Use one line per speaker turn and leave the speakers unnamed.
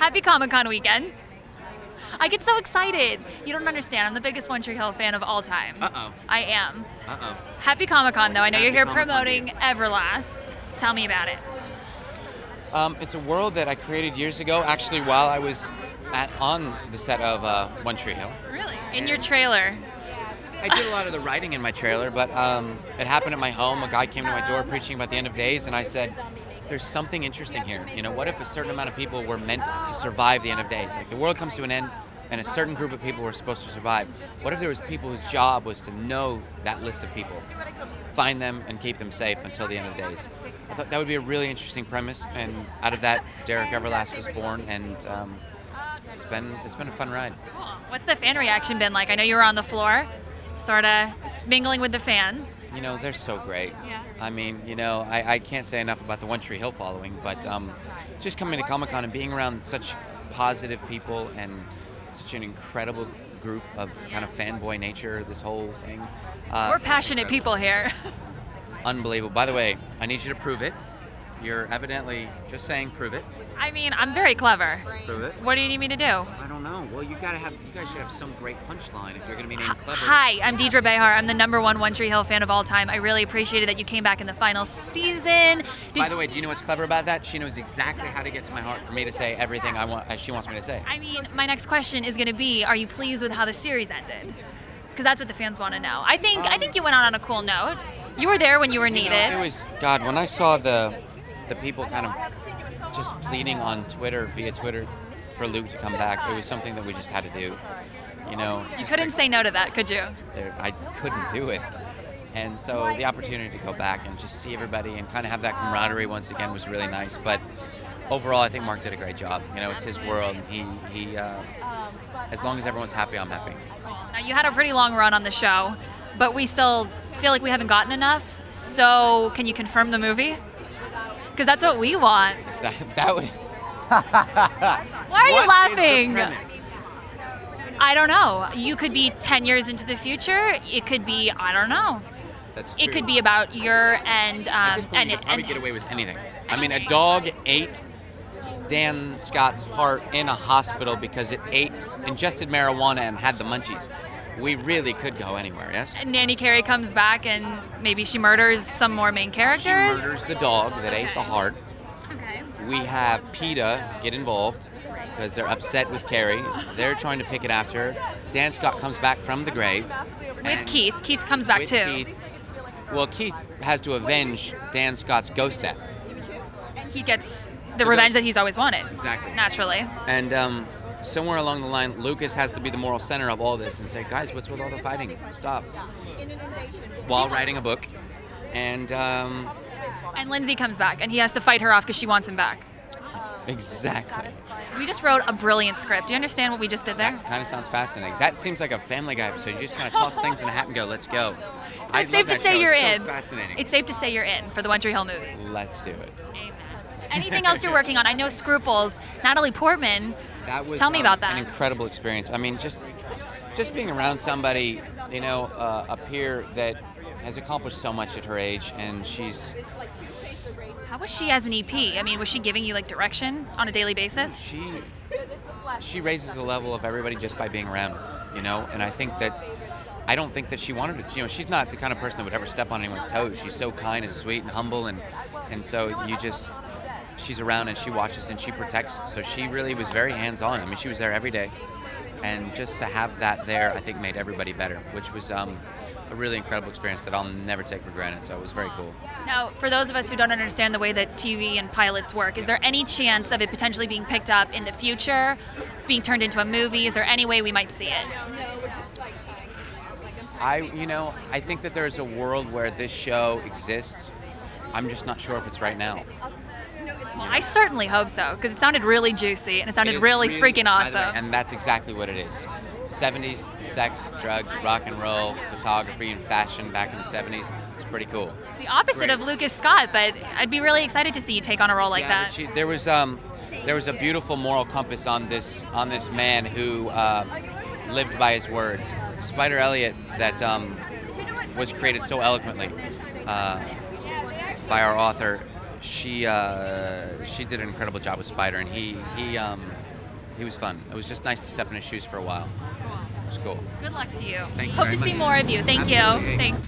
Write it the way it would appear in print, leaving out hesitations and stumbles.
Happy Comic-Con weekend. I get so excited. You don't understand. I'm the biggest One Tree Hill fan of all time.
Uh-oh.
I am.
Uh-oh.
Happy Comic-Con, though. I know you're here
Happy Comic-Con to you.
promoting Everlast. Tell me about it.
It's a world that I created years ago, actually, while I was on the set of One Tree Hill.
Really? In your trailer.
I did a lot of the writing in my trailer, but it happened at my home. A guy came to my door preaching about the end of days, and I said, there's something interesting here. You know, what if a certain amount of people were meant to survive the end of days? Like, the world comes to an end, and a certain group of people were supposed to survive. What if there was people whose job was to know that list of people, find them, and keep them safe until the end of the days? I thought that would be a really interesting premise, and out of that, Derek Everlast was born, and it's been a fun ride.
Cool. What's the fan reaction been like? I know you were on the floor, sort of mingling with the fans.
You know, they're so great.
Yeah.
I mean, you know, I can't say enough about the One Tree Hill following, but just coming to Comic-Con and being around such positive people and such an incredible group of kind of fanboy nature, this whole thing.
We're passionate people here.
Unbelievable. By the way, I need you to prove it. You're evidently just saying prove it.
I mean, I'm very clever.
Prove it.
What do you need me to do?
I don't know. Well, you guys should have some great punchline if you're going to be named clever.
Hi, I'm Deidre Behar. I'm the #1 One Tree Hill fan of all time. I really appreciated that you came back in the final season.
By the way, do you know what's clever about that? She knows exactly how to get to my heart for me to say everything she wants me to say.
I mean, my next question is going to be, are you pleased with how the series ended? Because that's what the fans want to know. I think you went out on a cool note. You were there when you were needed.
It was, God, when I saw the people kind of just pleading on Twitter, via Twitter, for Luke to come back, it was something that we just had to do. You know,
You couldn't say no to that, could you?
I couldn't do it. And so the opportunity to go back and just see everybody and kind of have that camaraderie once again was really nice. But overall, I think Mark did a great job. You know, it's his world. He as long as everyone's happy, I'm happy.
Now, you had a pretty long run on the show, but we still feel like we haven't gotten enough. So can you confirm the movie? Because that's what we want.
That would.
Why are you laughing?
Is the premise?
I don't know. You could be 10 years into the future. It could be, I don't know.
That's
It
true.
could be about your
At this point, you could probably get away with anything. I mean, a dog ate Dan Scott's heart in a hospital because it ingested marijuana and had the munchies. We really could go anywhere, yes?
and Nanny Carey comes back and maybe she murders some more main
She
characters.
murders the dog that ate the heart.
Okay.
We have PETA get involved because they're upset with Carrie. They're trying to pick it after her. Dan Scott comes back from the grave.
With
and
Keith. Keith comes back
with
too.
Keith. Well, Keith has to avenge Dan Scott's ghost death.
He gets the revenge that he's always wanted.
Exactly.
Naturally.
And somewhere along the line, Lucas has to be the moral center of all this and say, guys, what's with all the fighting? Stop. While writing a book. And
And Lindsay comes back and he has to fight her off because she wants him back.
exactly.
We just wrote a brilliant script. Do you understand what we just did there?
Kind of sounds fascinating. That seems like a Family Guy episode. You just kind of toss things in a hat and go, let's go.
So it's safe to say you're in.
Fascinating.
It's safe to say you're in for the One Tree Hill movie.
Let's do it.
Amen. Anything else you're working on? I know Scruples. Natalie Portman.
That was
Tell me about that.
an incredible experience. I mean, just being around somebody, you know, a peer that has accomplished so much at her age, and
How was she as an EP? I mean, was she giving you like direction on a daily basis?
she raises the level of everybody just by being around, you know. And I don't think that she wanted to. You know, she's not the kind of person that would ever step on anyone's toes. She's so kind and sweet and humble, and so she's around and she watches and she protects. So she really was very hands-on. I mean, she was there every day, and just to have that there, I think made everybody better, which was a really incredible experience that I'll never take for granted. So it was very cool.
Now, for those of us who don't understand the way that TV and pilots work, is there any chance of it potentially being picked up in the future, being turned into a movie? Is there any way we might see it?
I think that there's a world where this show exists. I'm just not sure if it's right now.
Well, I certainly hope so, because it sounded really juicy and it sounded really freaking
by the way,
awesome.
and that's exactly what it is. 70s, sex, drugs, rock and roll, photography, and fashion back in the 70s. It's pretty cool.
The opposite of Lucas Scott, but I'd be really excited to see you take on a role like that.
But there was a beautiful moral compass on this man who lived by his words. Spider Elliott, that was created so eloquently by our author. She did an incredible job with Spider, and He was fun. It was just nice to step in his shoes for a while.
Cool.
It was cool.
Good luck to you.
Thank you
Hope
very
to see
much.
more of you. Thank
Absolutely.
you. Thanks.